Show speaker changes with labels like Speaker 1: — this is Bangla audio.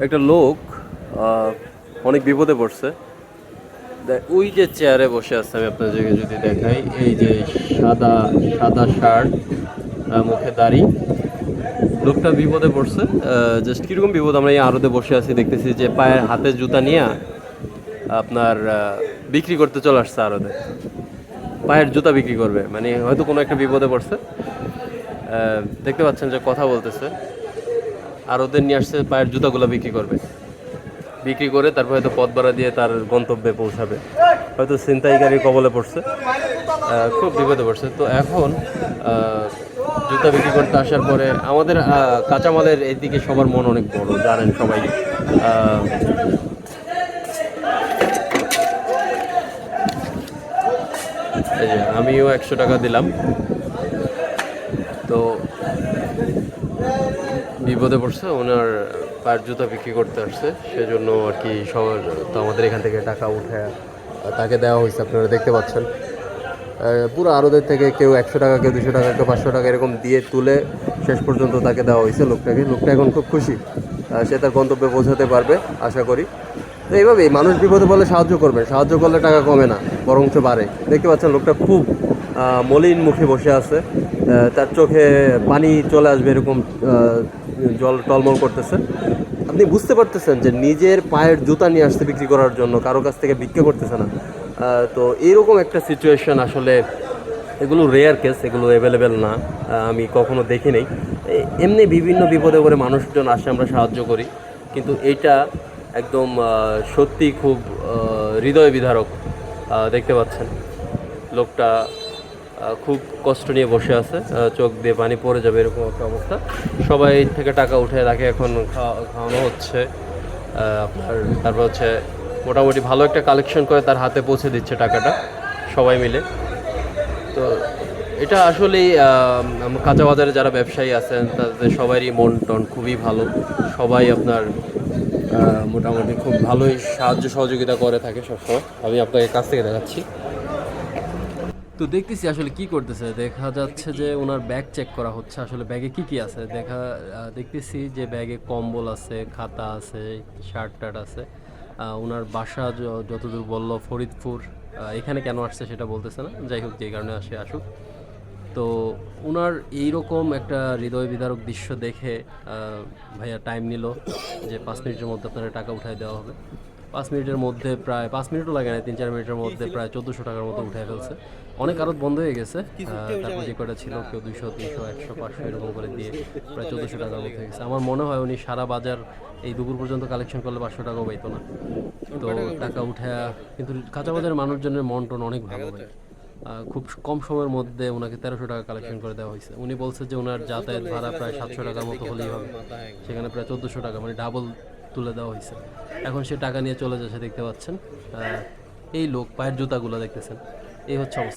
Speaker 1: একটা লোক অনেক বিপদে পড়ছে। ওই যে চেয়ারে বসে আছে, আমি আপনাদেরকে যদি দেখাই, এই যে সাদা সাদা শার্ট, মুখে দাড়ি, লোকটা বিপদে পড়ছে। জাস্ট কিরকম বিপদ, আমরা এই আড়তে বসে আছি, দেখতেছি যে পায়ের হাতে জুতা নিয়ে আপনার বিক্রি করতে চলে আসছে আড়তে। পায়ের জুতা বিক্রি করবে, মানে হয়তো কোনো একটা বিপদে পড়ছে। দেখতে পাচ্ছেন যে কথা বলতেছে, আর ওদের নিয়ে আসছে পায়ের জুতাগুলো বিক্রি করবে। বিক্রি করে তারপর হয়তো পথ ভাড়া দিয়ে তার গন্তব্যে পৌঁছাবে। হয়তো ছিনতাইকারীর কবলে পড়ছে, খুব বিপদে পড়ছে। তো এখন জুতা বিক্রি করতে আসার পরে আমাদের কাঁচামালের এইদিকে সবার মন অনেক বড়, জানেন সবাই। এই যে আমিও 100 টাকা দিলাম। তো বিপদে পড়ছে, ওনার পায়ের জুতা বিক্রি করতে আসছে, সেজন্য আর কি সবার। তো আমাদের এখান থেকে টাকা উঠে তাকে দেওয়া হয়েছে, আপনারা দেখতে পাচ্ছেন। পুরো আরদের থেকে কেউ 100 টাকা, কেউ 200 টাকা, কেউ 500 টাকা এরকম দিয়ে তুলে শেষ পর্যন্ত তাকে দেওয়া হয়েছে লোকটাকে। লোকটা এখন খুব খুশি, সে তার গন্তব্যে পৌঁছাতে পারবে আশা করি। তো এইভাবেই মানুষ বিপদে বলে সাহায্য করবেন, সাহায্য করলে টাকা কমে না, বরঞ্চ বাড়ে। দেখতে পাচ্ছেন লোকটা খুব মলিন মুখে বসে আছে, তার চোখে পানি চলে আসবে এরকম জল টলমল করতেছে। আপনি বুঝতে পারতেছেন যে নিজের পায়ের জুতা নিয়ে আসছে বিক্রি করার জন্য, কারো কাছ থেকে ভিক্ষা করতেছে না। তো এইরকম একটা সিচুয়েশন আসলে, এগুলো রেয়ার কেস, এগুলো অ্যাভেলেবেল না, আমি কখনো দেখি নাই। এমনি বিভিন্ন বিপদে পড়ে মানুষজন আসে, আমরা সাহায্য করি, কিন্তু এইটা একদম সত্যি খুব হৃদয় বিদারক। দেখতে পাচ্ছেন লোকটা খুব কষ্ট নিয়ে বসে আছে, চোখ দিয়ে পানি পড়ে যাবে এরকম একটা অবস্থা। সবাই থেকে টাকা উঠে তাকে এখন খাওয়ানো হচ্ছে আপনার। তারপর হচ্ছে মোটামুটি ভালো একটা কালেকশন করে তার হাতে পৌঁছে দিচ্ছে টাকাটা সবাই মিলে। তো এটা আসলেই কাঁচা বাজারে যারা ব্যবসায়ী আছেন তাদের সবারই মন টন খুবই ভালো। সবাই আপনার মোটামুটি খুব ভালোই সাহায্য সহযোগিতা করে থাকে সবসময়। আমি আপনাকে কাছ থেকে দেখাচ্ছি। তো দেখতেছি আসলে কি করতেছে, দেখা যাচ্ছে যে ওনার ব্যাগ চেক করা হচ্ছে, আসলে ব্যাগে কি কি আছে দেখতেছি যে ব্যাগে কম্বল আছে, খাতা আছে, শার্ট টার্ট আছে। ওনার বাসা যতদূর বললো ফরিদপুর। এখানে কেন আসছে সেটা বলতেছে না, যাই হোক যে কারণে আসুক। তো ওনার এইরকম একটা হৃদয় বিদারক দৃশ্য দেখে ভাইয়া টাইম নিল যে 5 মিনিটের মধ্যে আপনারা টাকা উঠাই দেওয়া হবে। 5 মিনিটের মধ্যে, প্রায় 5 মিনিটও লাগে না, 3-4 মিনিটের মধ্যে প্রায় 1400 টাকার মতো উঠে ফেলছে। অনেক আরত বন্ধ হয়ে গেছে, তারপর যে কটা ছিল কেউ 200, 300, 100, 500 এরকম করে দিয়ে প্রায় 1400 টাকার মতো হয়ে গেছে। আমার মনে হয় উনি সারা বাজার এই দুপুর পর্যন্ত কালেকশন করলে 500 টাকাও পাইতো না। তো টাকা উঠে, কিন্তু কাঁচা বাজারের মানুষজনের মন টন অনেক ভালো ভাই। খুব কম সময়ের মধ্যে ওনাকে 1300 টাকা কালেকশন করে দেওয়া হয়েছে। উনি বলছে যে ওনার যাতায়াত ভাড়া প্রায় 700 টাকার মতো হলেই হবে, সেখানে প্রায় 1400 টাকা, মানে ডাবল তুলে দেওয়া হয়েছে। এখন সে টাকা নিয়ে চলে যাচ্ছে, দেখতে পাচ্ছেন। এই লোক পায়ের জুতাগুলো দেখতেছেন, এই হচ্ছে অবস্থা।